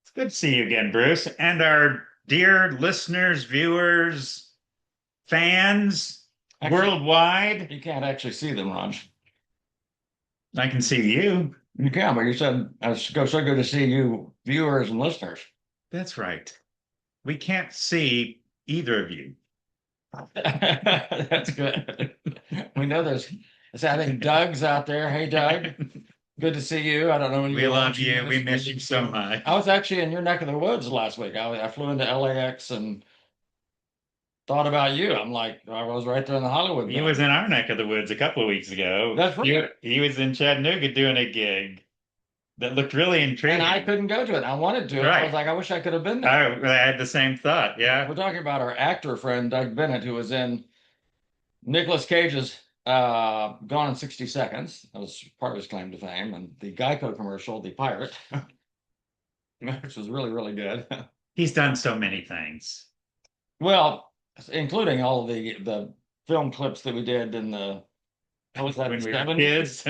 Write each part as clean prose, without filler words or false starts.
It's good to see you again, Bruce, and our dear listeners, viewers, fans Actually, worldwide. you can't actually see them, Raj. I can see you. You can, but you said it's so good to see you, viewers and listeners. That's right. We can't see either of you. That's good. We know there's, I think Doug's out there. Hey, Doug, good to see you. I don't know when We you're love watching you. We this. miss you so I much. was actually in your neck of the woods last week. I flew into LAX and thought about you. I'm like, I was right there in the Hollywood He belt. was in our neck of the woods a couple of weeks ago. That's right. He was in Chattanooga doing a gig that looked really And I intriguing. couldn't go to it. I wanted to. I was Right. like, I wish I could have been there. I had the same thought. Yeah. We're talking about our actor friend, Doug Bennett, who was in Nicolas Cage's Gone in 60 Seconds. That was part of his claim to fame. And the Geico commercial, The Pirate, which was really, really good. He's done so many things. Well, including all of the film clips that we did in the, what was that, When we were 70s kids.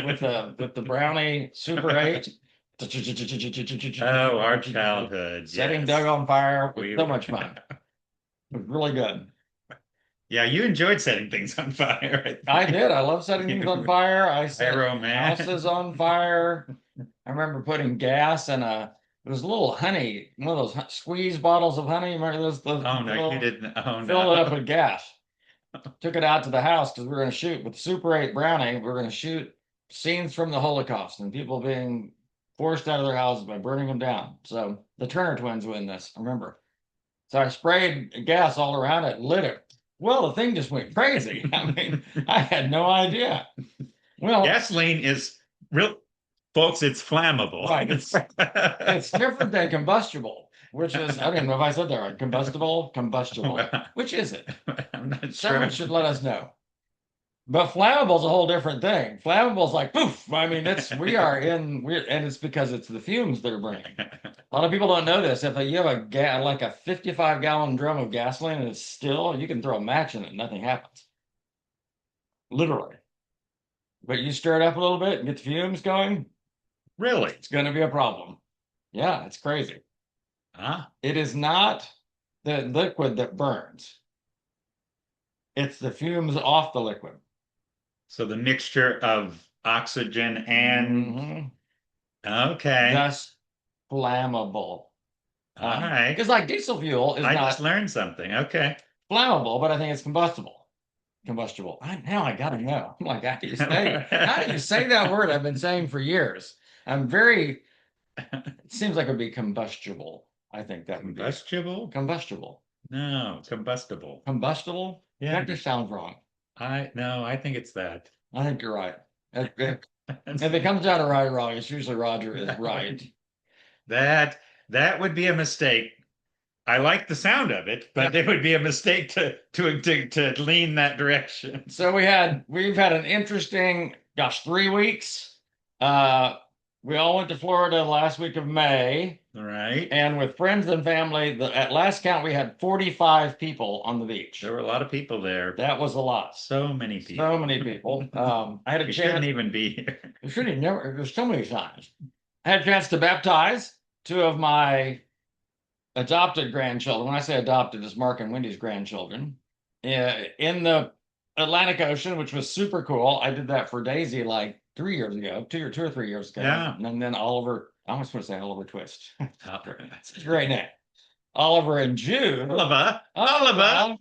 with the Brownie Super 8. Oh, our childhood. Setting Yes. Doug on fire was We so were. much fun. It was really good. Yeah, you enjoyed setting things on fire. I did. I love setting things on fire. I set Pyro man. houses on fire. I remember putting gas in it was a little honey, one of those squeeze bottles of honey. Remember those Oh no, you little, didn't. Oh fill it up no. with gas. Took it out to the house because we were going to shoot with the Super 8 Brownie. We were going to shoot scenes from the Holocaust and people being forced out of their houses by burning them down. So the Turner twins were in this, I remember. So I sprayed gas all around it, lit it. Well, the thing just went crazy. I mean, I had no idea. Well, Gasoline is real, folks. It's flammable. right. It's different than combustible, which is, I don't even know if I said that right. Combustible. Which is it? I'm not Someone sure. should let us know. But flammable is a whole different thing. Flammable is like poof. I mean, and it's because it's the fumes that are burning. A lot of people don't know this. If you have like a 55-gallon drum of gasoline and it's still, you can throw a match in it, nothing happens. Literally. But you stir it up a little bit and get the fumes going, Really? it's going to be a problem. Yeah, it's crazy. Huh? It is not the liquid that burns. It's the fumes off the liquid. So the mixture of oxygen and Mhm. okay. Thus flammable. All right. Because like diesel fuel is I just not learned something. Okay. flammable, but I think it's combustible. Now I gotta know. I'm like, how do you say that word I've been saying for years? It seems like it would be combustible. I think that would be it. Combustible? Combustible. No, combustible. Combustible? Yeah. That just sounds wrong. I think it's that. I think you're right. If it comes out of right or wrong, it's usually Roger is right. That that would be a mistake. I like the sound of it, but it would be a mistake to lean that direction. So we've had an interesting, 3 weeks. Uh, we all went to Florida last week of May, All right. and with friends and family, at last count, we had 45 people on the beach. There were a lot of people there. That was a lot. So many people. So many people. I had a You chance. shouldn't even be here. You should have never. There's so many times. I had a chance to baptize two of my adopted grandchildren. When I say adopted, it's Mark and Wendy's grandchildren in the Atlantic Ocean, which was super cool. I did that for Daisy like 3 years ago, 2 or 3 years ago. Yeah. And then Oliver, I almost want to say Oliver Twist. Oh, It's a great name. Oliver and Jude. Oliver. Oliver.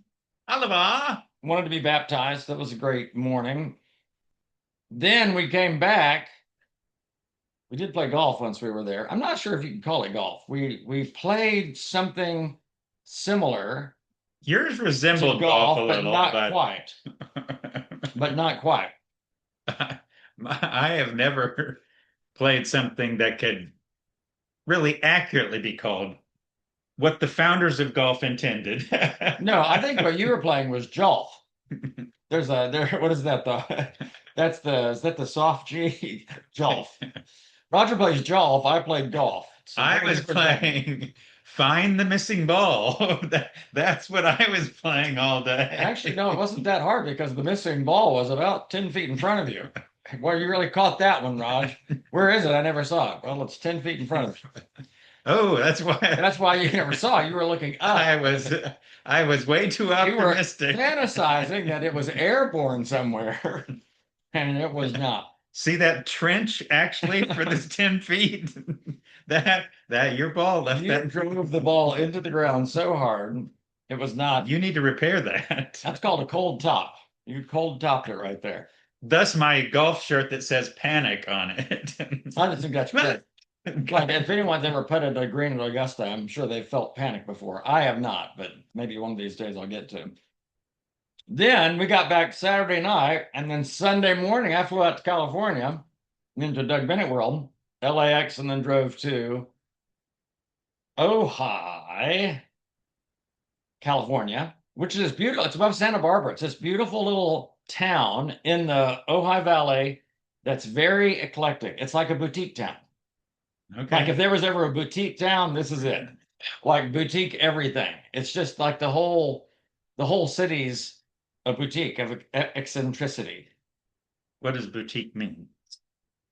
Wanted to be baptized. That was a great morning. Then we came back. We did play golf once we were there. I'm not sure if you can call it golf. We played something similar Yours to resembled golf, golf a but little, not but quite. But not quite. I have never played something that could really accurately be called what the founders of golf intended. No, I think what you were playing was Jolf. What is that though? Is that the soft G? Jolf. Roger plays Jolf. I played golf. It's a I very was different thing. playing Find the Missing Ball. That's what I was playing all day. Actually, no, it wasn't that hard because the missing ball was about 10 feet in front of you. Well, you really caught that one, Raj. Where is it? I never saw it. Well, it's 10 feet in front of you. Oh, that's why That's why you never saw it. You were looking I up. was I was way too You were optimistic. fantasizing that it was airborne somewhere, and it was not. See that trench actually for this 10 feet? That your ball left You that. drove the ball into the ground so hard, it was not. You need to repair that. That's called a cold top. You cold topped it right there. Thus my golf shirt that says panic on it. I just think that's great. Like, if anyone's ever putted a green at Augusta, I'm sure they've felt panic before. I have not, but maybe one of these days I'll get to. Then we got back Saturday night, and then Sunday morning I flew out to California into Doug Bennett World, LAX, and then drove to Ojai, California, which is beautiful. It's above Santa Barbara. It's this beautiful little town in the Ojai Valley that's very eclectic. It's like a boutique town. Like if Okay. there was ever a boutique town, this is it. Like boutique everything. It's just like the whole city's a boutique of eccentricity. What does boutique mean?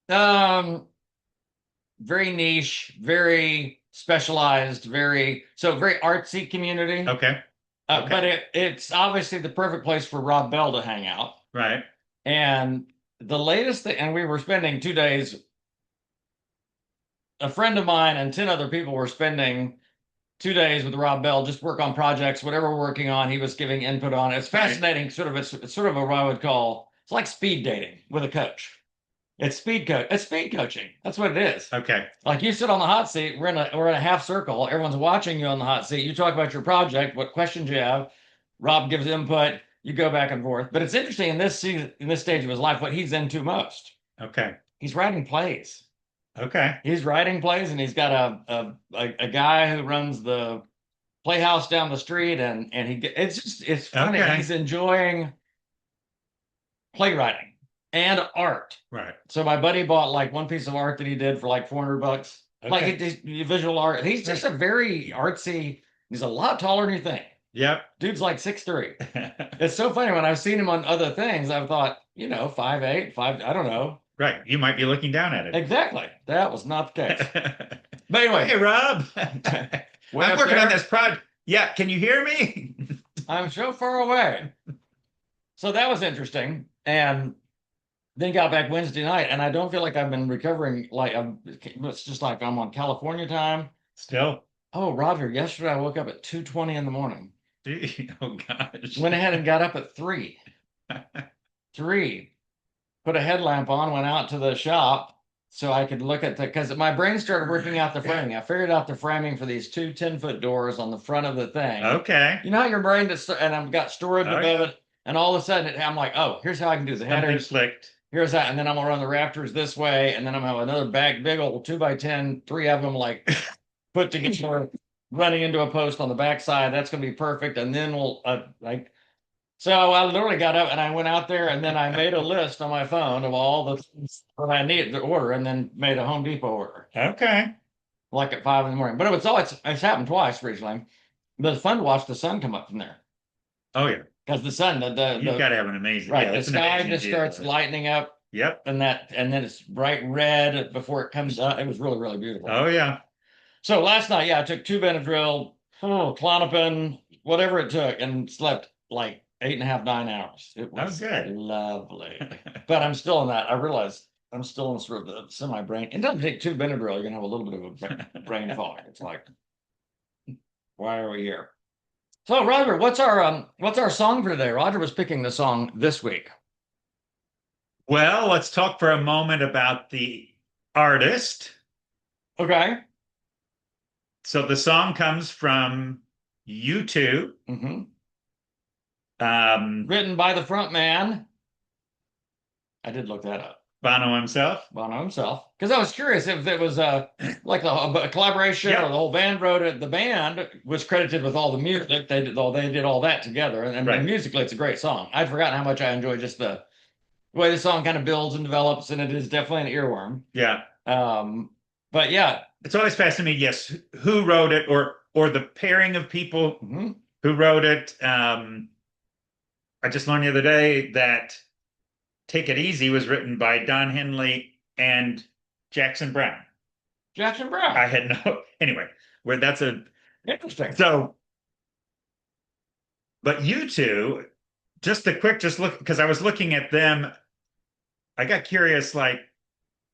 Um, very niche, very specialized, very artsy community. Okay. But Okay. it's obviously the perfect place for Rob Bell to hang out. Right. And the latest thing, and we were spending 2 days, a friend of mine and 10 other people were spending 2 days with Rob Bell, just work on projects, whatever we're working on, he was giving input on. It's Right. fascinating, it's sort of a, what I would call, it's like speed dating with a coach. It's speed coaching. That's what it is. Okay. Like you sit on the hot seat, we're in a half circle, everyone's watching you on the hot seat. You talk about your project, what questions you have. Rob gives input, you go back and forth. But it's interesting in this stage of his life, what he's into most. Okay. He's writing plays. Okay. He's writing plays, and he's got a guy who runs the playhouse down the street, and it's funny. Okay. He's enjoying playwriting and art. Right. So my buddy bought like one piece of art that he did for like $400. Like Okay. visual art. He's just a very artsy. He's a lot taller than you think. Yep. Dude's like 6'3". It's so funny when I've seen him on other things. I've thought, 5'8", five. I don't know Right. You might be looking down at it. exactly. That was not the case. But anyway, Hey, Rob. way I'm up working on there, this project. Yeah. Can you hear me? I'm so far away. So that was interesting. And then got back Wednesday night, and I don't feel like I've been recovering. It's just like I'm on California time. Still. Oh, Roger, yesterday I woke up at 2:20 in the morning. Gee, oh gosh. Went ahead and got up at 3. 3. Put a headlamp on, went out to the shop so I could look at because my brain started working out the framing. I figured out the framing for these two 10-foot doors on the front of the thing. Okay. You know how your brain just, and I've got storage Oh, above yeah. it, and all of a sudden I'm like, oh, here's how I can do the Something headers. clicked. Here's that, and then I'm gonna run the rafters this way, and then I'm gonna have another big old 2x10, 3 of them like put together, running into a post on the backside. That's gonna be perfect. And then we'll so I literally got up and I went out there, and then I made a list on my phone of all the things that I needed to order, and then made a Home Depot order Okay. like at 5 in the morning. But it's happened twice recently. But it's fun to watch the sun come up from there Oh yeah. because the sun, You've got to have an amazing. right, Yeah, the it's an sky amazing just view. starts lightening up. Yep. And then it's bright red before it comes up. It was really, really beautiful. Oh yeah. So last night, yeah, I took 2 Benadryl, Klonopin, whatever it took, and slept like 8.5, 9 hours. It Oh was good. lovely. But I'm still in that. I realized I'm still in sort of the semi-brain. It doesn't take 2 Benadryl. You're gonna have a little bit of a brain fog. It's like, why are we here? So Roger, what's our song for today? Roger was picking the song this week. Well, let's talk for a moment about the artist. Okay. So the song comes from U2. hmm Um, Written by the front man. I did look that up. Bono himself. Bono himself. Because I was curious if it was like a collaboration or Yep. the whole band wrote it. The band was credited with all the music. They did all that together. And Right. musically, it's a great song. I'd forgotten how much I enjoy just the way the song kind of builds and develops, and it is definitely an earworm. Yeah. But yeah. It's always fascinating, yes, who wrote it or the pairing of people Mhm. who wrote it. I just learned the other day that Take It Easy was written by Don Henley and Jackson Brown. Jackson Brown. I had no anyway, where that's a Interesting. so but you two, just a quick just look because I was looking at them, I got curious like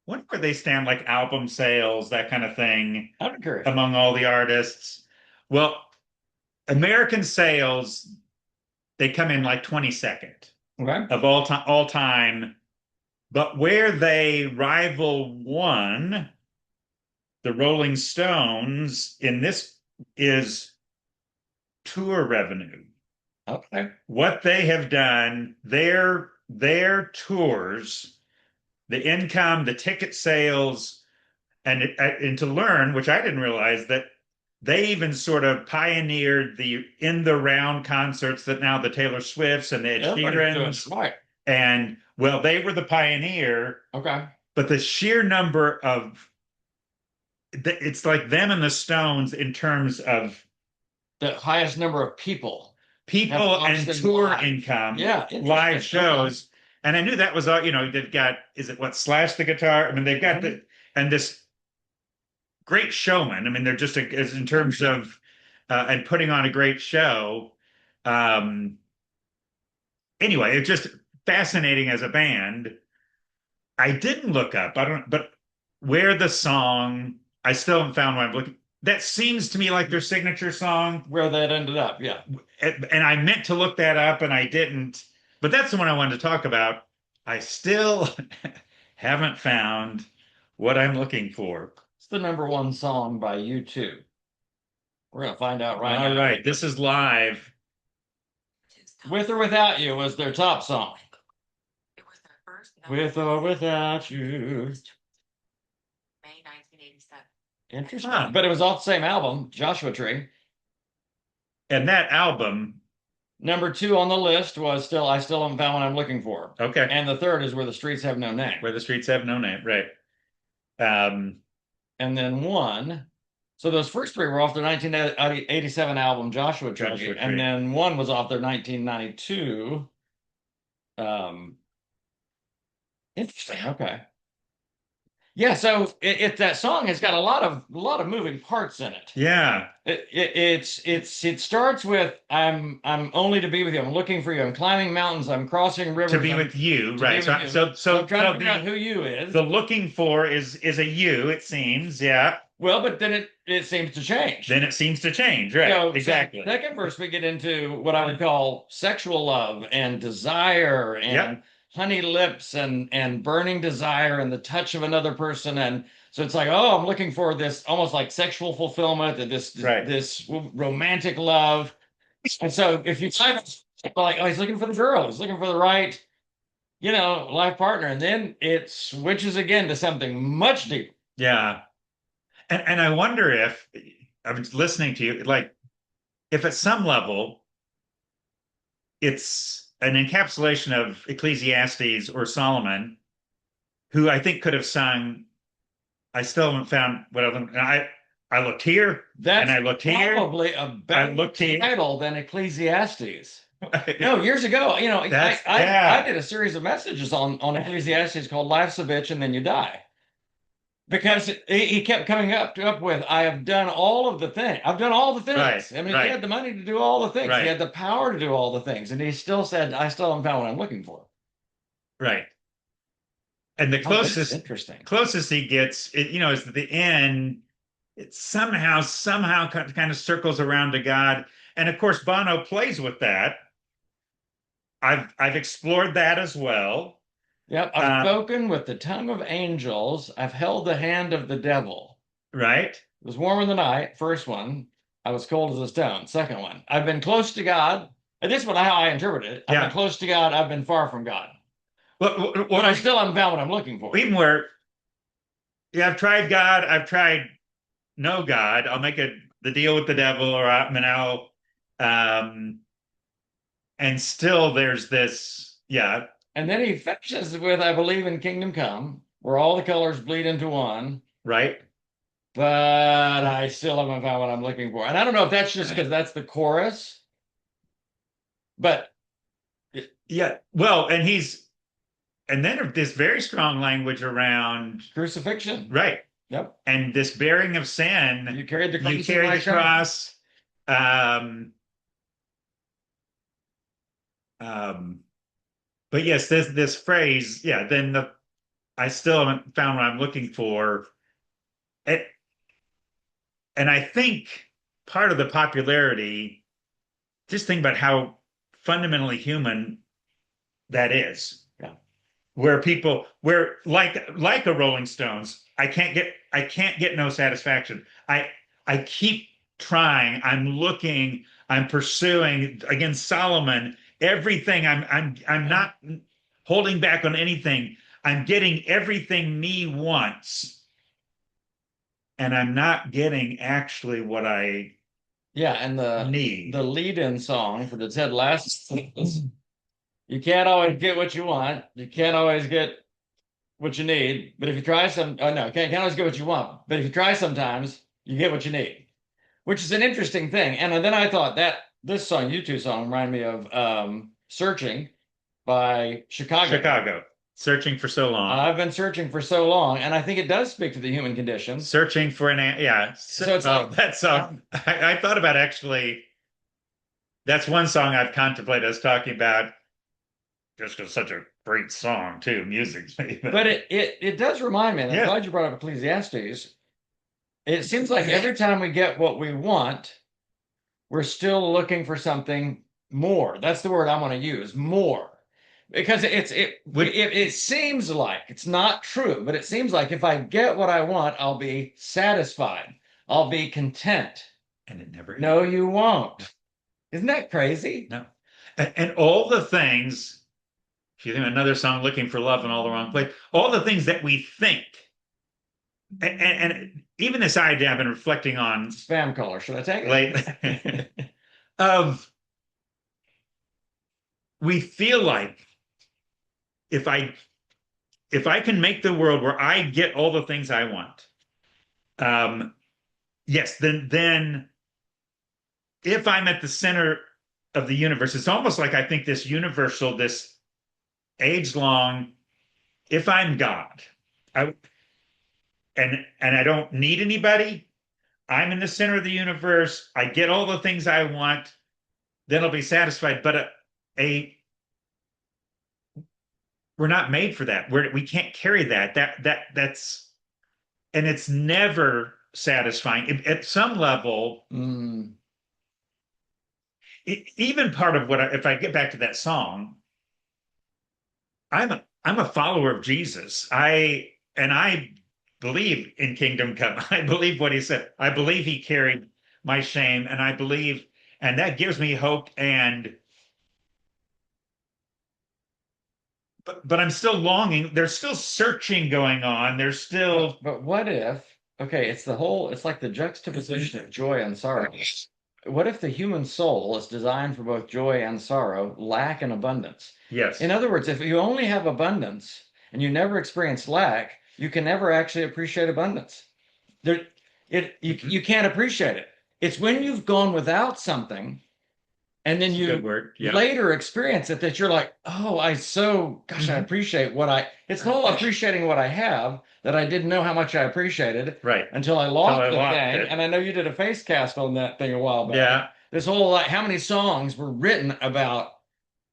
what where they stand like album sales, that kind of thing I'm curious. among all the artists. Well, American sales, they come in like 22nd Okay. of all time, but where they rival one, the Rolling Stones, in this is tour revenue. Okay. What they have done, their tours, the income, the ticket sales, and to learn, which I didn't realize that they even sort of pioneered the in the round concerts that now the Taylor Swifts and the Ed Everybody's doing Sheerans right. and well, they were the pioneer, Okay. but the sheer number of it's like them and the Stones in terms of The highest number of people have people watched and them tour live. income, Yeah, live interesting. Okay. shows. And I knew that was all, they've got, is it what, Slash the guitar? I mean, they've got Mhm. and this great showman. I mean, they're just as in terms of, and putting on a great show. Um, anyway, it's just fascinating as a band. I didn't look up, I don't, but where the song, I still haven't found one I'm looking. That seems to me like their signature song. Where that ended up. Yeah. And I meant to look that up and I didn't. But that's the one I wanted to talk about. I still haven't found what I'm looking for. It's the number one song by U2. We're gonna find out right All now. right, this is live. With or Without You was their top song. With or Without You. Interesting. Huh. But it was off the same album, Joshua Tree. And that album, Number two on the list was still I Still Haven't Found What I'm Looking For. okay, And the third is Where the Streets Have No Name. Where the Streets Have No Name, right? Um, And then one. So those first three were off their 1987 album, Joshua Tree. Joshua Tree. And then one was off their 1992. Interesting. Okay. Yeah, so that song has got a lot of moving parts in it. Yeah, It starts with I'm only to be with you. I'm looking for you. I'm climbing mountains. I'm crossing rivers. to be with you, To right? be with So, you. so, So so, I'm trying so to figure out who you is. the looking for is a you, it seems. Yeah. Well, but then it seems to change. Then it seems to change, right? So Exactly. second verse, we get into what I would call sexual love and desire and Yep. honey lips and burning desire and the touch of another person. And so it's like, oh, I'm looking for this almost like sexual fulfillment, Right. this romantic love. And so if you type like, oh, he's looking for the girl, he's looking for the right, life partner, and then it switches again to something much deeper. Yeah. And I wonder if I was listening to you, like if at some level it's an encapsulation of Ecclesiastes or Solomon, who I think could have sung, I still haven't found what I looked here That's and I looked here. probably a better looked here. title than Ecclesiastes. No, years ago, I did a series of messages on Ecclesiastes called "Life's a Bitch and Then You Die," because he kept coming up with, "I have done all of the things. I've done all the things." Right, I mean, right. he had the money to do all the things. Right. He had the power to do all the things, and he still said, "I still haven't found what I'm looking for." Right. And the Oh, this is interesting. closest he gets, is at the end, it somehow kind of circles around to God. And of course, Bono plays with that. I've explored that as well. Yep, I've spoken with the tongue of angels. I've held the hand of the devil. Right. It was warmer than the night. First one. I was cold as a stone. Second one. I've been close to God. And this is how I interpreted it. I've Yeah. been close to God. I've been far from God. What But I still haven't found what I'm looking for. even where, yeah, I've tried God, I've tried no God. I'll make the deal with the devil, or and still there's this, yeah, And then he finishes with, I believe in kingdom come, where all the colors bleed into one. right. But I still haven't found what I'm looking for. And I don't know if that's just because that's the chorus. But Yeah. Well, and then this very strong language around, Crucifixion. right, Yep. and this bearing of sin. You carried the You cross of carry my the shame. cross. Um, um, but yes, this phrase, yeah. Then the I still haven't found what I'm looking for. It, and I think part of the popularity, just think about how fundamentally human that is. Yeah. Where people, where like a Rolling Stones, I can't get no satisfaction. I keep trying. I'm looking. I'm pursuing. Again, Solomon. Everything. I'm not holding back on anything. I'm getting everything me wants, and I'm not getting actually what I Yeah, and the need. lead-in song for the Ted Lasso is, you can't always get what you want. You can't always get what you need. But if you try some, oh no, can't always get what you want. But if you try sometimes, you get what you need, which is an interesting thing. And then I thought that this song, U2 song, reminded me of Searching by Chicago. Chicago, searching for so long. I've been searching for so long, and I think it does speak to the human condition. Searching for yeah. So it's Oh, like, that song. I thought about actually. That's one song I've contemplated as talking about just because such a great song too, musically. but it does remind me, and I'm Yeah, glad you brought up Ecclesiastes. It seems like every time we get what we want, we're still looking for something more. That's the word I want to use, more. Because would it seems like it's not true, but it seems like if I get what I want, I'll be satisfied. I'll be content. and it never No, happened. you won't. Isn't that crazy? No, and all the things. If you think another song, "Looking for Love in All the Wrong Place," all the things that we think, and even this idea I've been reflecting on Spam caller. Should I take late it? of we feel like if I if I can make the world where I get all the things I want, um, yes, then if I'm at the center of the universe, it's almost like I think this universal, this age long, if I'm God, I and I don't need anybody, I'm in the center of the universe, I get all the things I want, then I'll be satisfied. But a we're not made for that. We can't carry that. That's and it's never satisfying. At some level, Mm, even part of what if I get back to that song, I'm a follower of Jesus. I believe in kingdom come. I believe what he said. I believe he carried my shame, and I believe, and that gives me hope. And but I'm still longing. There's still searching going on. There's still but what if, okay, it's like the juxtaposition of joy and sorrow. What if the human soul is designed for both joy and sorrow, lack and abundance? In yes. other words, if you only have abundance and you never experience lack, you can never actually appreciate abundance. There, Mhm. you can't appreciate it. It's when you've gone without something and then It's a good you word. Yeah. later experience it that you're like, oh, gosh, I Mhm. appreciate it's the whole appreciating what I have that I didn't know how much I appreciated Right. until I Till lost I the lost thing. it. And I know you did a face cast on that thing a while back. Yeah. This whole, like, how many songs were written about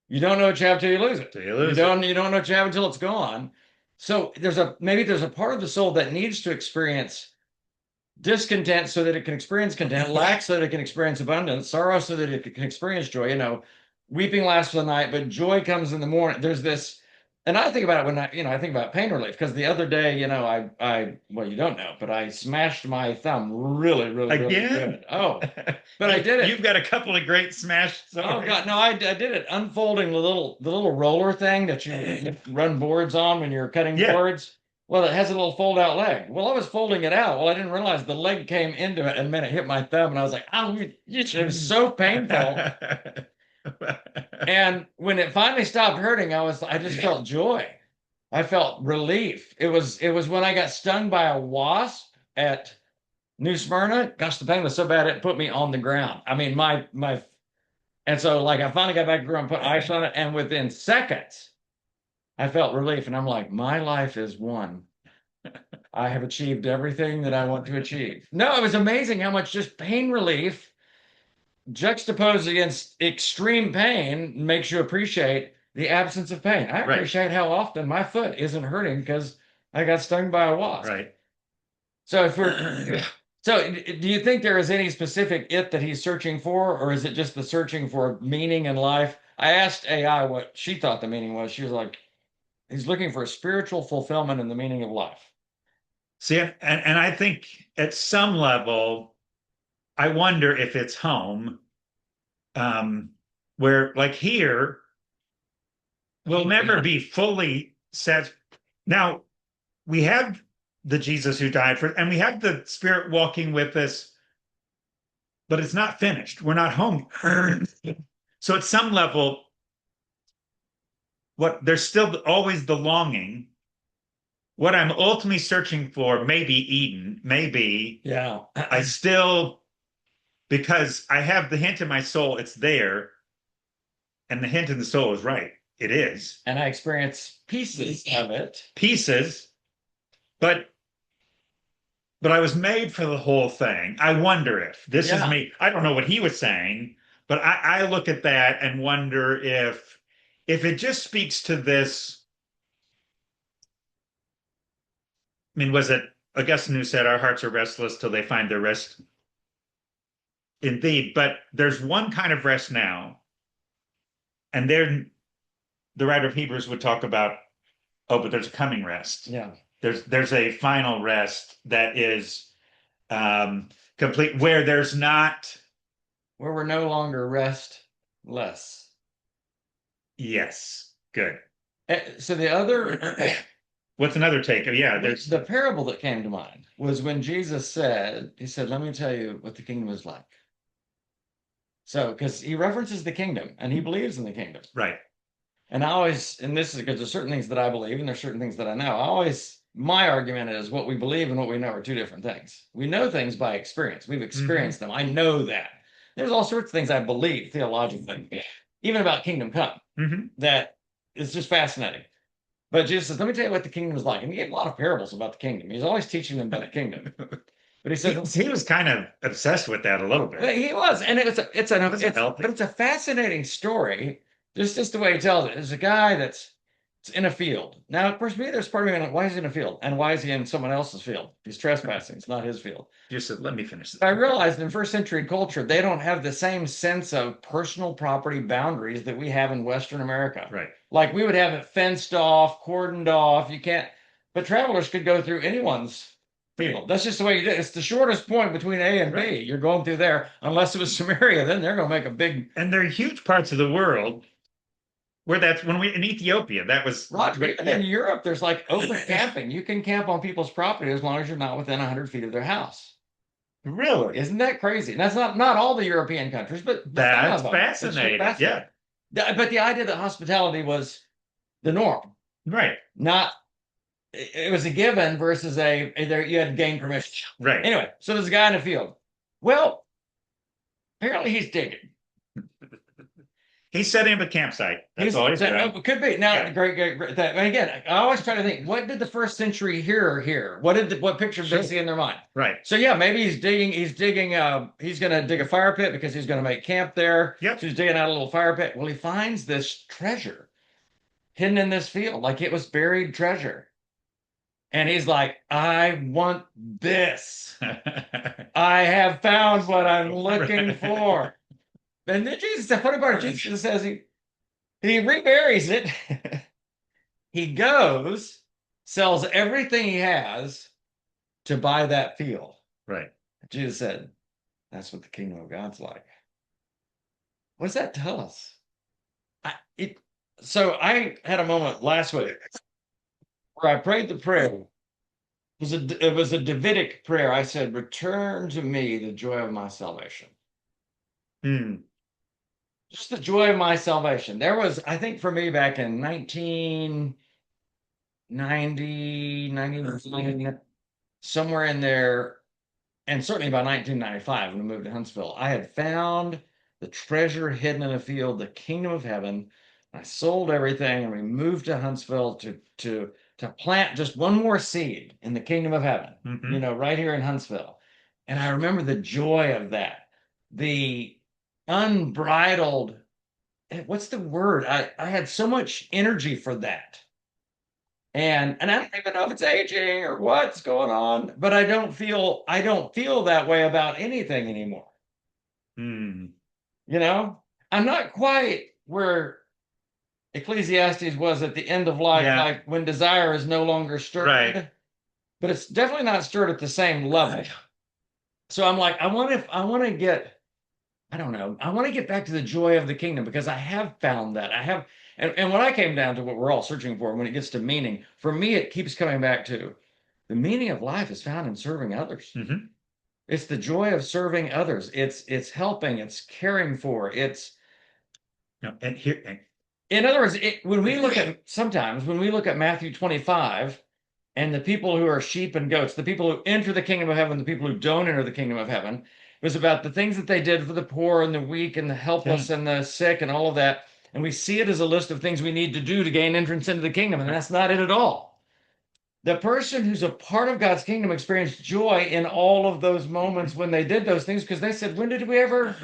you don't know what you have till you lose it. Till you lose it. You don't know what you have until it's gone. So maybe there's a part of the soul that needs to experience discontent so that it can experience content, lack so that it can experience abundance, sorrow so that it can experience joy. Weeping lasts for the night, but joy comes in the morning. There's this, and I think about it when I think about pain relief because the other day, well, you don't know, but I smashed my thumb really, really, really Again? good. Oh, but I did it. You've got a couple of great smash Oh stories. God, no, I did it unfolding the little roller thing that you run boards on when you're cutting Yeah. boards. Well, it has a little fold out leg. Well, I was folding it out. Well, I didn't realize the leg came into it and man, it hit my thumb, and I was like, oh, it was so painful. And when it finally stopped hurting, I just felt joy. I felt relief. It was when I got stung by a wasp at New Smyrna. Gosh, the pain was so bad it put me on the ground. I mean, my and so, like, I finally got back to the room, put ice on it, and within seconds, I felt relief, and I'm like, my life is one. I have achieved everything that I want to achieve. No, it was amazing how much just pain relief juxtaposed against extreme pain makes you appreciate the absence of pain. I Right, appreciate how often my foot isn't hurting because I got stung by a wasp. right. So if we're so do you think there is any specific it that he's searching for, or is it just the searching for meaning in life? I asked AI what she thought the meaning was. She was like, he's looking for a spiritual fulfillment in the meaning of life. See, and I think at some level, I wonder if it's home, um, where like here, we'll never be fully set. Now, we have the Jesus who died for, and we have the Spirit walking with us, but it's not finished. We're not home. So at some level, what there's still always the longing. What I'm ultimately searching for may be Eden, maybe Yeah. I still, because I have the hint in my soul, it's there, and the hint in the soul is right. It is And I experience pieces of it. pieces, but I was made for the whole thing. I wonder if this is Yeah. me. I don't know what he was saying, but I look at that and wonder if it just speaks to this. I mean, was it Augustine who said our hearts are restless till they find their rest in thee? But there's one kind of rest now, and then the writer of Hebrews would talk about, oh, but there's a coming rest. Yeah. There's a final rest that is complete, where there's not. Where we're no longer restless. Yes, good. So the other What's another take? Oh, yeah, there's the parable that came to mind was when Jesus said, he said, let me tell you what the kingdom is like. So, because he references the kingdom and he believes in the kingdom. right. And I always, and this is because there's certain things that I believe and there's certain things that I know. I always, my argument is what we believe and what we know are two different things. We know things by experience. We've Hmm. experienced them. I know that. There's all sorts of things I believe theologically, even about kingdom come, Hmm. that is just fascinating. But Jesus says, let me tell you what the kingdom is like. And he gave a lot of parables about the kingdom. He's always teaching them about the kingdom. But he says, He was kind of obsessed with that a little well, bit. he was, and It wasn't but healthy. it's a fascinating story. Just the way he tells it. There's a guy that's in a field. Now, of course, me, there's part of me like, why is he in a field? And why is he in someone else's field? He's trespassing. It's not his field. Just said, let me finish I this. realized in first century culture, they don't have the same sense of personal property boundaries that we have in Western America. Right. Like we would have it fenced off, cordoned off. You can't, but travelers could go through anyone's field. That's just the way you do it. It's the shortest point between A and B. Right. You're going through there, unless it was Samaria, then they're going to make a big And there are huge parts of the world where that's when we in Ethiopia, that was, Roger. Even in yeah, Europe, there's like open camping. You can camp on people's property as long as you're not within 100 feet of their house. really. Isn't that crazy? And that's not all the European countries, but some That's of them. It's just fascinating. Yeah. fascinating. But the idea that hospitality was the norm, Right. not it was a given versus there you had to gain permission. Right. Anyway, so there's a guy in the field. Well, apparently he's digging. He's setting up a campsite. That's all he's doing. Could be now. Yeah. Great. That, and again, I always try to think: what did the first century hearer hear? What picture did they see in their mind? Right. So yeah, maybe he's digging. He's digging. He's going to dig a fire pit because he's going to make camp there. Yep. So he's digging out a little fire pit. Well, he finds this treasure hidden in this field, like it was buried treasure, and he's like, "I want this. I have found what I'm looking for." And then Jesus, the funny part, Jesus says he reburies it. He goes, sells everything he has to buy that field. Right. Jesus said, that's what the kingdom of God's like. What does that tell us? I, it, so I had a moment last week where I prayed the prayer. It was a Davidic prayer. I said, return to me the joy of my salvation. Hmm. Just the joy of my salvation. There was, I think for me back in 1990, 99, somewhere in there, and certainly by 1995 when we moved to Huntsville, I had found the treasure hidden in a field, the kingdom of heaven, I sold everything and we moved to Huntsville to plant just one more seed in the kingdom of heaven, Hmm. right here in Huntsville. And I remember the joy of that, the unbridled, what's the word? I had so much energy for that. And I don't even know if it's aging or what's going on, but I don't feel that way about anything anymore. Mm. You know, I'm not quite where Ecclesiastes was at the end of life, Yeah, like when desire is no longer right. stirred, but it's definitely not stirred at the same level. So I'm like, I want to get, I don't know, I want to get back to the joy of the kingdom because I have found that. And when I came down to what we're all searching for, when it gets to meaning, for me, it keeps coming back to the meaning of life is found in serving others. Hmm. It's the joy of serving others. It's helping, it's caring for, it's No, and here, in other words, when we look at sometimes when we look at Matthew 25 and the people who are sheep and goats, the people who enter the kingdom of heaven, the people who don't enter the kingdom of heaven, it was about the things that they did for the poor and the weak and the yeah, helpless and the sick and all of that. And we see it as a list of things we need to do to gain entrance into the kingdom. And that's not it at all. The person who's a part of God's kingdom experienced joy in all of those moments when they did those things because they said, when did we ever?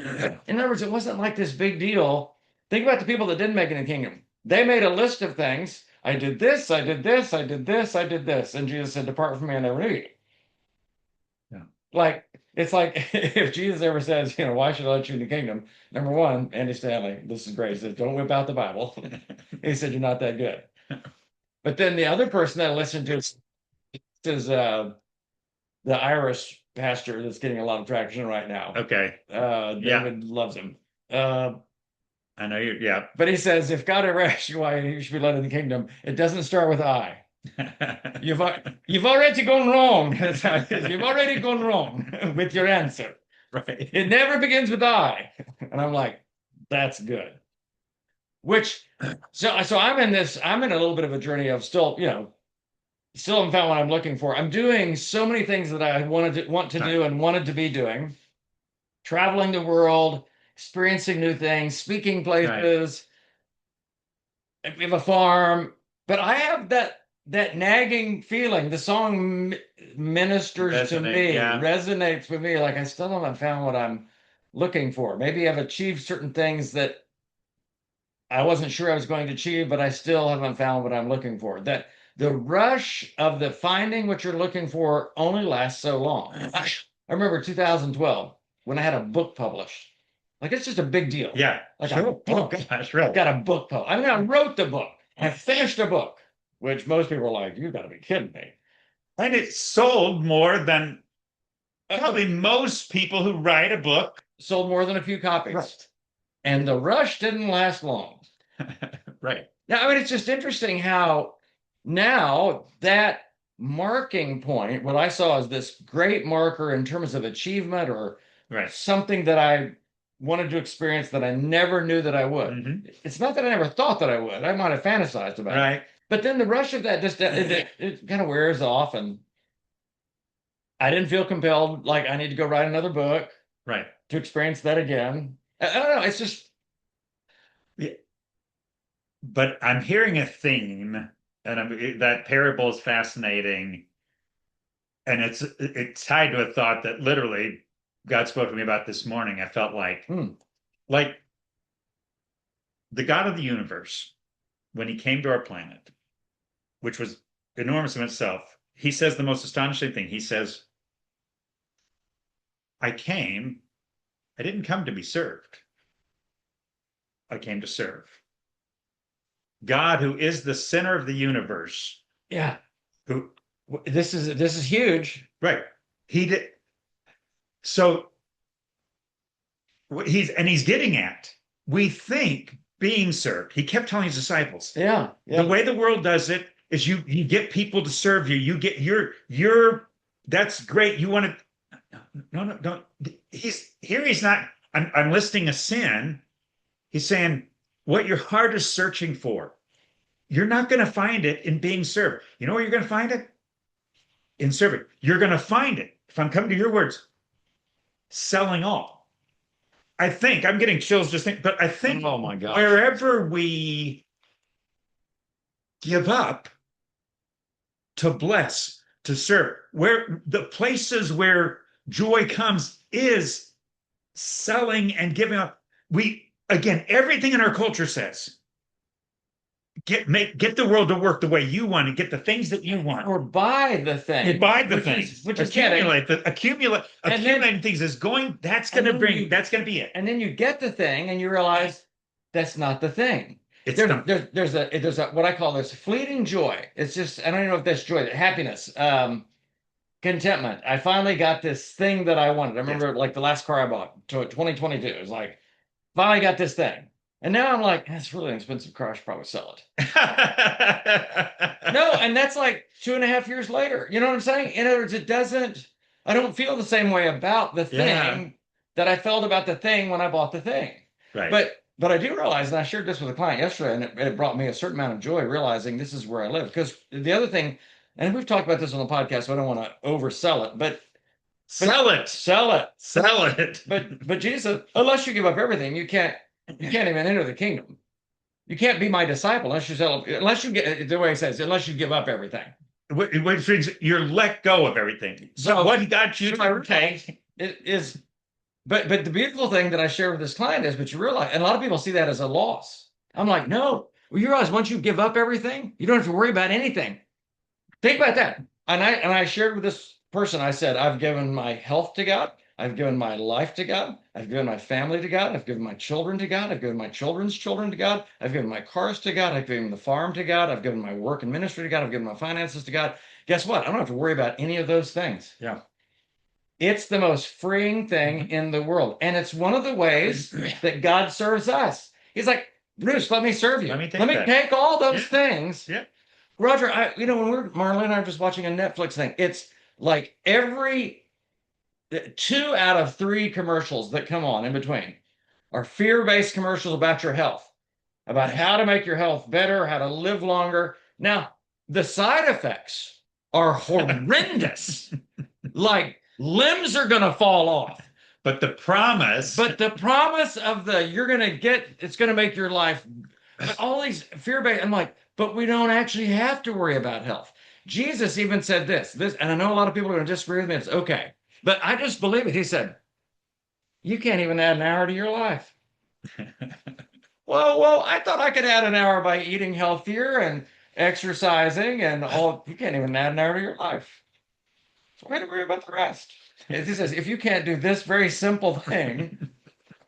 In other words, it wasn't like this big deal. Think about the people that didn't make it in the kingdom. They made a list of things. I did this, I did this, I did this, I did this. And Jesus said, depart from me, I never knew you. yeah. Like, it's like if Jesus ever says, why should I let you in the kingdom? Number one, Andy Stanley, this is great. He says, don't whip out the Bible. He said, you're not that good. But then the other person that I listened to is the Irish pastor that's getting a lot of traction right now. Okay. Yeah, David loves him. Uh, I know you. Yeah. but he says, if God ever asks you why you should be led in the kingdom, it doesn't start with I. You've you've already gone wrong. That's how it is. You've already gone wrong with your answer. Right. It never begins with I. And I'm like, that's good. Which so I'm in a little bit of a journey of still, still haven't found what I'm looking for. I'm doing so many things that I want to Right. do and wanted to be doing, traveling the world, experiencing new things, speaking Right. places. We have a farm, but I have that nagging feeling. The song ministers to Resonate. me, Yeah. resonates with me. Like I still haven't found what I'm looking for. Maybe I've achieved certain things that I wasn't sure I was going to achieve, but I still haven't found what I'm looking for. That the rush of the finding what you're looking for only lasts so long. I remember 2012 when I had a book published. Like it's just a big deal. Yeah. Like a Sure. Oh book. gosh, I really. got a book published. I mean, I wrote the book. I finished a book, which most people are like, "You got to be kidding me." And it sold more than Uh, probably most people who write a book. Sold more than a few copies, Right. and the rush didn't last long. Right. Now, I mean, it's just interesting how now that marking point, what I saw is this great marker in terms of achievement or Right. something that I wanted to experience that I never knew that I would. Hmm. It's not that I never thought that I would. I might have fantasized about it. Right. But then the rush of that just it kind of wears off, and I didn't feel compelled like I need to go write another book Right. to experience that again. I don't know. It's just Yeah. But I'm hearing a theme, and that parable is fascinating, and it's tied to a thought that literally God spoke to me about this morning. I felt like the God of the universe, when he came to our planet, which was enormous in itself, he says the most astonishing thing. He says, I didn't come to be served. I came to serve. God, who is the center of the universe, yeah. who, This is huge. right, he did. So he's getting at, we think being served. He kept telling his disciples, Yeah, the yeah. way the world does it is you get people to serve you. You get your that's great. You want to no, no, don't. He's not. I'm listing a sin. He's saying what your heart is searching for. You're not going to find it in being served. You know where you're going to find it? In serving. You're going to find it, if I'm coming to your words, selling all. I think I'm getting chills just think, but I think Oh my gosh. wherever we give up to bless, to serve, where the places where joy comes is selling and giving up. We again, everything in our culture says get the world to work the way you want and get the things that you want. Or buy the You thing, buy the things, which is getting, and then accumulating things is going. and then That's gonna be it. and then you get the thing and you realize that's not the thing. It's not. There's a what I call this fleeting joy. It's just I don't even know if that's joy, happiness, contentment. I finally got this thing that I wanted. I Yes. remember like the last car I bought, 2022. It was like finally got this thing, and now I'm like, that's really an expensive car. I should probably sell it. No, and that's like 2.5 years later. You know what I'm saying? In other words, I don't feel the same way about the Yeah. thing that I felt about the thing when I bought the thing. Right. But I do realize, and I shared this with a client yesterday, and it brought me a certain amount of joy realizing this is where I live. Because the other thing, and we've talked about this on the podcast, so I don't want to oversell it, but Sell it. sell it. Sell it. But Jesus, unless you give up everything, you can't even enter the kingdom. You can't be my disciple unless you get the way it says, unless you give up everything. Which means you're let go of everything. So what got you So my to take? it is, but the beautiful thing that I share with this client is, but you realize, and a lot of people see that as a loss. I'm like, no, well, you realize once you give up everything, you don't have to worry about anything. Think about that. And I shared with this person, I said, I've given my health to God. I've given my life to God. I've given my family to God. I've given my children to God. I've given my children's children to God. I've given my cars to God. I've given the farm to God. I've given my work and ministry to God. I've given my finances to God. Guess what? I don't have to worry about any of those things. Yeah. It's the most freeing thing in the world. And it's one of the ways that God serves us. He's like, Bruce, let me serve you. Let me take Let me that. take all those Yeah. things. Yeah. Roger, when Marlene and I are just watching a Netflix thing, it's like every 2 out of 3 commercials that come on in between are fear-based commercials about your health, about how to make your health better, how to live longer. Now, the side effects are horrendous. Like limbs are going to fall off. But the promise. But the promise of it's going to make your life, but all these fear-based, I'm like, but we don't actually have to worry about health. Jesus even said this, and I know a lot of people are going to disagree with me. It's okay. But I just believe it. He said, you can't even add an hour to your life. Well, I thought I could add an hour by eating healthier and exercising and all. You can't even add an hour to your life. So why do you worry about the rest? He says, if you can't do this very simple thing,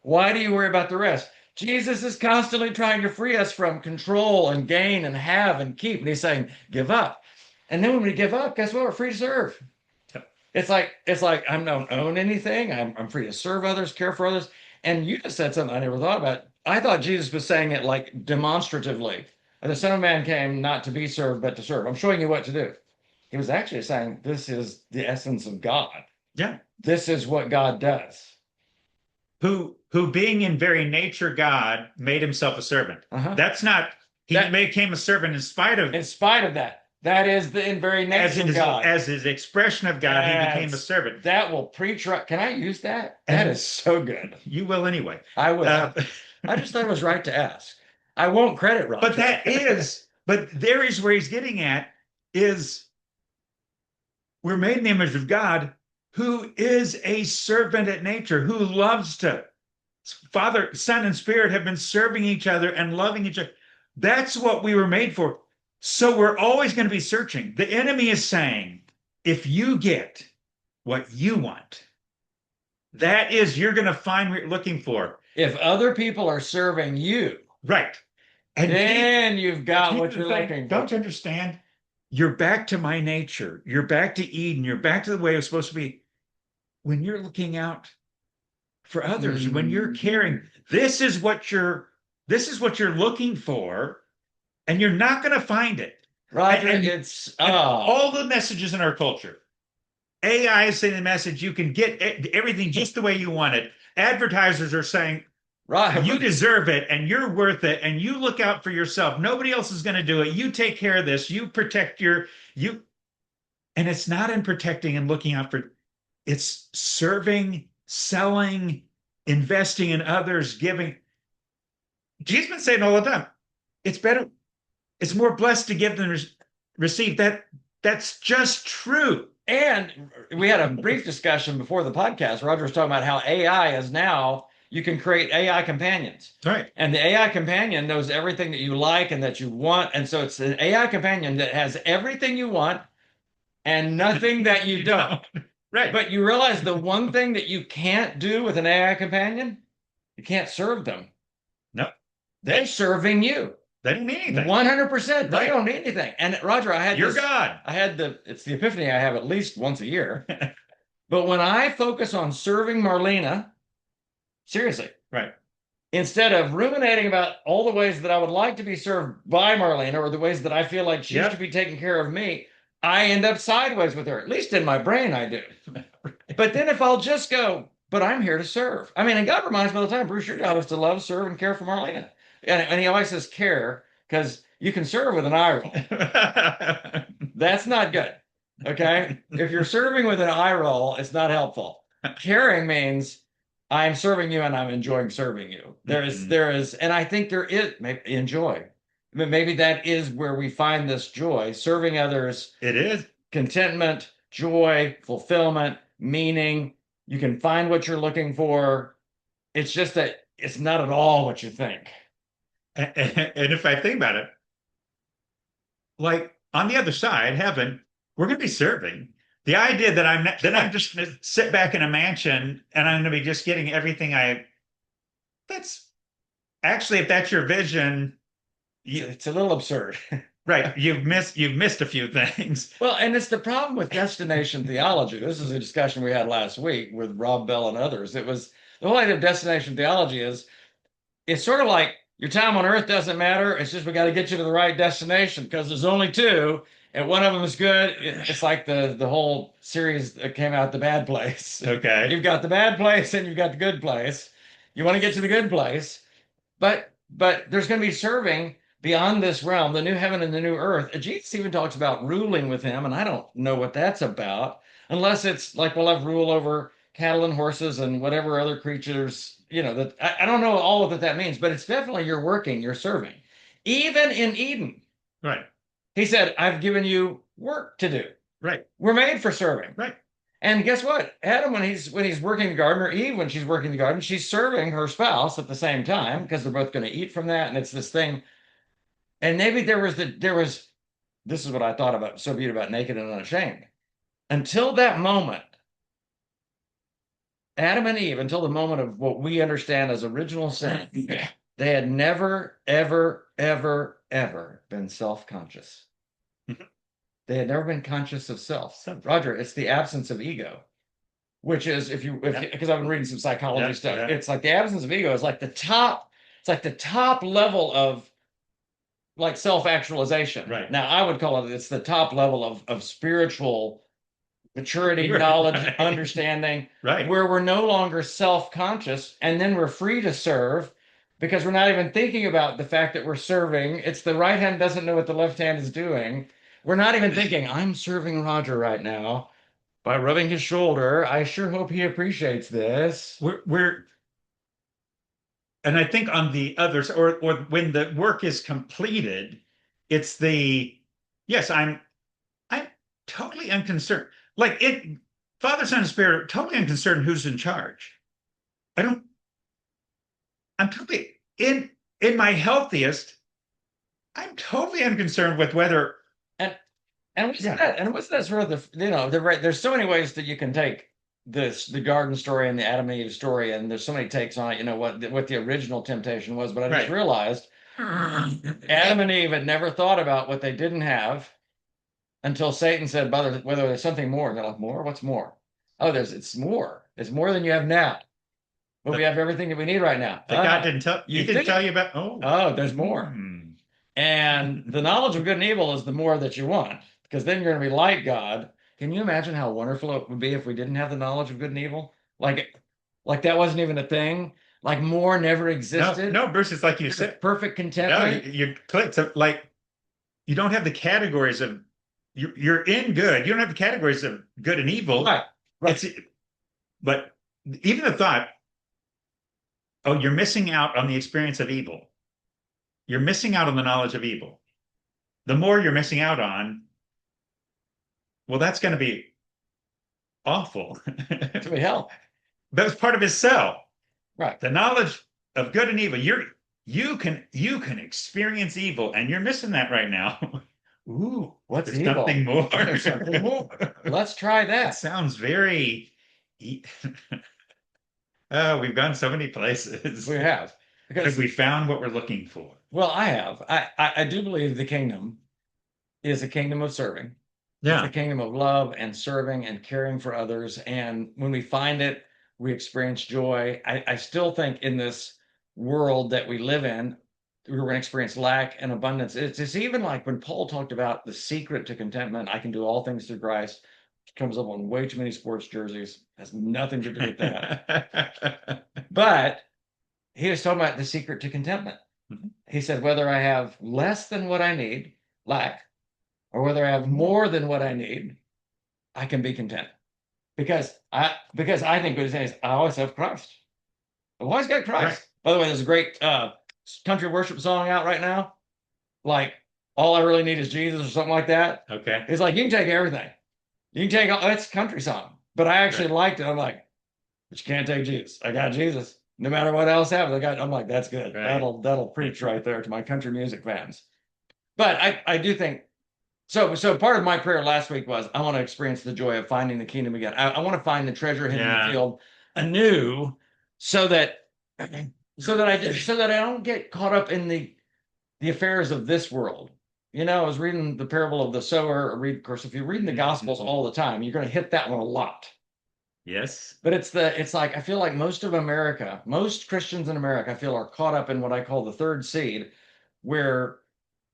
why do you worry about the rest? Jesus is constantly trying to free us from control and gain and have and keep. And he's saying, give up. And then when we give up, guess what? We're free to serve. It's like I don't own anything. I'm free to serve others, care for others. And you just said something I never thought about. I thought Jesus was saying it like demonstratively. The Son of Man came not to be served, but to serve. I'm showing you what to do. He was actually saying this is the essence of God. Yeah. This is what God does. Who being in very nature God made himself a servant. That's not he became a servant in spite of that. That is the in very nature of God. As his expression of God, he became a servant. That will preach. Can I use that? That is so good. You will anyway. I will. I just thought it was right to ask. I won't credit Roger. But there is where he's getting at is we're made in the image of God, who is a servant at nature, who loves to. Father, Son, and Spirit have been serving each other and loving each other. That's what we were made for. So we're always going to be searching. The enemy is saying, if you get what you want, that is, you're going to find what you're looking for. If other people are serving you, right. And then you've got what you're looking for. Don't you understand? You're back to my nature. You're back to Eden. You're back to the way it was supposed to be. When you're looking out for others, when you're caring, this is what you're looking for, and you're not going to find it. Right. And all the messages in our culture. AI is saying the message, you can get everything just the way you want it. Advertisers are saying, right, you deserve it and you're worth it and you look out for yourself. Nobody else is going to do it. You take care of this. You protect you. And it's not in protecting and looking out for, it's serving, selling, investing in others, giving. Jesus been saying all the time, it's better, it's more blessed to give than receive. That's just true. And we had a brief discussion before the podcast. Roger was talking about how AI is now, you can create AI companions. Right. And the AI companion knows everything that you like and that you want. And so it's an AI companion that has everything you want and nothing that you don't. Right. But you realize the one thing that you can't do with an AI companion, you can't serve them. No, They're serving you. they don't need anything. 100%. They Right. don't need anything. And Roger, You're God. it's the epiphany I have at least once a year. But when I focus on serving Marlena, seriously, Right. instead of ruminating about all the ways that I would like to be served by Marlena or the ways that I feel like she Yep. should be taking care of me, I end up sideways with her. At least in my brain, I do. But then if I'll just go, but I'm here to serve. I mean, and God reminds me all the time, Bruce, your job is to love, serve, and care for Marlena. And he always says care because you can serve with an eye roll. That's not good. Okay. If you're serving with an eye roll, it's not helpful. Caring means I'm serving you and I'm enjoying serving you. There is, and I think there is maybe enjoy. Maybe that is where we find this joy, serving others, It is. contentment, joy, fulfillment, meaning. You can find what you're looking for. It's just that it's not at all what you think. And if I think about it, like on the other side, heaven, we're going to be serving. The idea that I'm just going to sit back in a mansion and I'm going to be just getting everything that's actually, if that's your vision, It's a little absurd. right, you've missed a few things. Well, and it's the problem with destination theology. This is a discussion we had last week with Rob Bell and others. It was the whole idea of destination theology is it's sort of like your time on earth doesn't matter. It's just we got to get you to the right destination because there's only two, and one of them is good. It's like the whole series that came out, The Bad Place. Okay. You've got the bad place and you've got the good place. You want to get to the good place, but there's going to be serving beyond this realm, the new heaven and the new earth. Jesus even talks about ruling with him, and I don't know what that's about, unless it's like we'll have rule over cattle and horses and whatever other creatures, that I don't know all of that means, but it's definitely you're working, you're serving. Even in Eden, Right. he said, I've given you work to do. Right. We're made for serving. Right. And guess what? Adam, when he's working the garden, or Eve, when she's working the garden, she's serving her spouse at the same time because they're both going to eat from that. And it's this thing. And maybe this is what I thought about so beautiful about Naked and Unashamed. Until that moment, Adam and Eve, until the moment of what we understand as original sin, they had never, ever, ever, ever been self-conscious. They had never been conscious of self. Roger, it's the absence of ego, which is because I've been reading some psychology stuff. Yeah. It's like the absence of ego is like it's like the top level of like self-actualization. Right. Now, I would call it's the top level of spiritual maturity, knowledge, understanding, Right. where we're no longer self-conscious, and then we're free to serve because we're not even thinking about the fact that we're serving. It's the right hand doesn't know what the left hand is doing. We're not even thinking, I'm serving Roger right now by rubbing his shoulder. I sure hope he appreciates this. And I think on the others, or when the work is completed, it's yes, I'm totally unconcerned. Like Father, Son, and Spirit, totally unconcerned who's in charge. I'm totally in my healthiest, I'm totally unconcerned with whether. And what's that sort of there's so many ways that you can take the garden story and the Adam and Eve story, and there's so many takes on it, what the original temptation was, but I just realized Adam and Eve had never thought about what they didn't have until Satan said, whether there's something more. And they're like, more? What's more? Oh, it's more. It's more than you have now. But we have everything that we need right now. God didn't tell you about. Oh, there's more. And the knowledge of good and evil is the more that you want, because then you're going to be like God. Can you imagine how wonderful it would be if we didn't have the knowledge of good and evil? Like that wasn't even a thing. Like more never existed. No, Bruce, it's like you said. Perfect contentment. No, you click. So like you don't have the categories of you're in good. You don't have the categories of good and evil. Right. But even the thought, Oh, you're missing out on the experience of evil. You're missing out on the knowledge of evil. The more you're missing out on, well, that's going to be awful. To be hell. That's part of his cell. Right. The knowledge of good and evil. You can experience evil, and you're missing that right now. Ooh, What's there's something evil? more. There's something more. Let's try That that. sounds very. Oh, we've gone so many We places. have. Have Because, we found what we're looking for? well, I have. I do believe the kingdom is a kingdom of serving. It's a Yeah. kingdom of love and serving and caring for others. And when we find it, we experience joy. I still think in this world that we live in, we're going to experience lack and abundance. It's even like when Paul talked about the secret to contentment, I can do all things through Christ. It comes up on way too many sports jerseys. Has nothing to do with that. But he was talking about the secret to contentment. He said, whether I have less than what I need, lack, or whether I have more than what I need, I can be content. Because I think what he's saying is I always have Christ. I've always got Right. Christ. By the way, there's a great country worship song out right now. Like all I really need is Jesus or something like that. Okay. It's like you can take everything. You can take all it's a country song. But I actually Right. liked it. I'm like, but you can't take Jesus. I got Jesus. No matter what else happens, I'm like, that's good. Right. That'll preach right there to my country music fans. But I do think so part of my prayer last week was I want to experience the joy of finding the kingdom again. I want to find the treasure hidden in the Yeah. field anew so that so that I don't get caught up in the affairs of this world. I was reading the parable of the sower. Of course, if you're reading the Gospels all the time, you're going to hit that one a lot. Yes. But it's like I feel like most of America, most Christians in America, I feel are caught up in what I call the third seed, where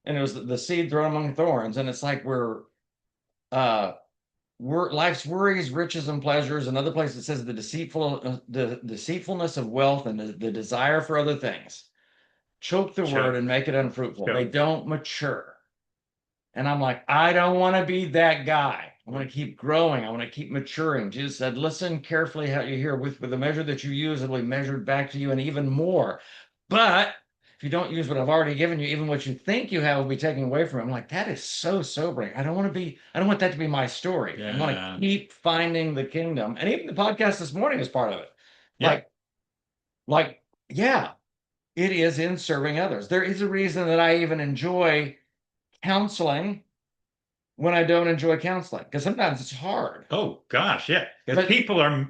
and it was the seed thrown among thorns, and it's like uh life's worries, riches, and pleasures. Another place it says the deceitfulness of wealth and the desire for other things choke the word Choke. and make it unfruitful. They Choke. don't mature. And I'm like, I don't want to be that guy. I want to keep growing. I want to keep maturing. Jesus said, listen carefully how you hear. With the measure that you use, it'll be measured back to you and even more. But if you don't use what I've already given you, even what you think you have will be taken away from you. I'm like, that is so sobering. I don't want that to be my story. I want to Yeah. keep finding the kingdom. And even the podcast this morning is part of it. Yeah. Like, yeah, it is in serving others. There is a reason that I even enjoy counseling when I don't enjoy counseling because sometimes it's hard. Oh gosh, yeah. Because But people are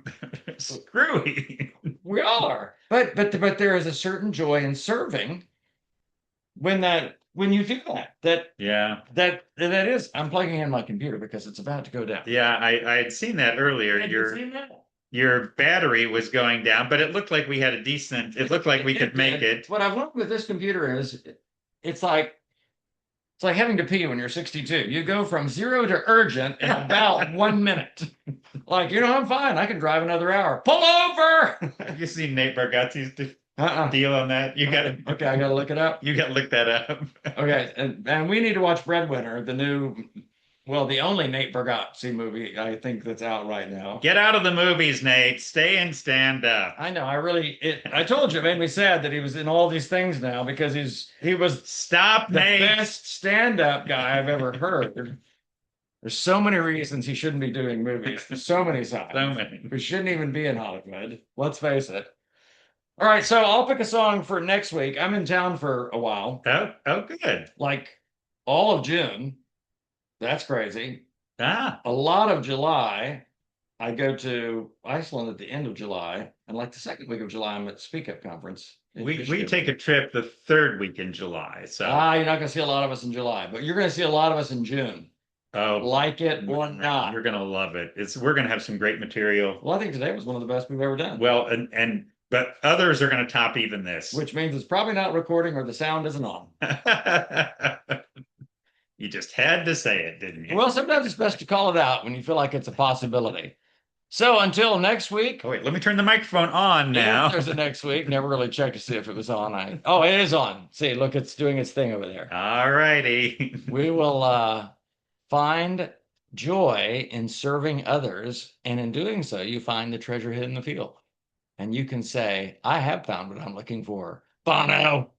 screwy. we all are. But there is a certain joy in serving when you do Yeah. that is I'm plugging in my computer because it's about to go down. Yeah, I had seen that earlier. Have you seen that? Your battery was going down, but it looked like we had a decent, it looked like we could make it. What I've learned with this computer is it's like it's like having to pee when you're 62. You go from zero to urgent in about 1 minute. Like, I'm fine. I can drive another hour. Pull over. Have you seen Nate Bargatze's Uh-uh. deal on that? Okay, I gotta look it up. You gotta look that up. Okay, and we need to watch Breadwinner, the only Nate Bargatze movie I think that's out right now. Get out of the movies, Nate. Stay and stand up. I know. I told you, it made me sad that he was in all these things now because he was Stop, the Nate. best stand-up guy I've ever heard. There's so many reasons he shouldn't be doing movies. There's so many signs. So many. We shouldn't even be in Hollywood. Let's face it. All right, so I'll pick a song for next week. I'm in town for a while, Oh, good. like all of June. That's crazy. Ah, A lot of July. I go to Iceland at the end of July, and like the second week of July, I'm at Speak Up Conference in we Michigan. take a trip the third week in July. So, You're not going to see a lot of us in July, but you're going to see a lot of us in June. oh, Like it or not. you're gonna love it. We're gonna have some great material. Well, I think today was one of the best we've ever done. Well, but others are gonna top even this. Which means it's probably not recording or the sound isn't on. You just had to say it, didn't you? Well, sometimes it's best to call it out when you feel like it's a possibility. So until next week. Oh, wait, let me turn the microphone on now. There's a next week. Never really checked to see if it was on. Oh, it is on. See, look, it's doing its thing over there. All righty. We will find joy in serving others, and in doing so, you find the treasure hidden in the field. and you can say, I have found what I'm looking for. Bono.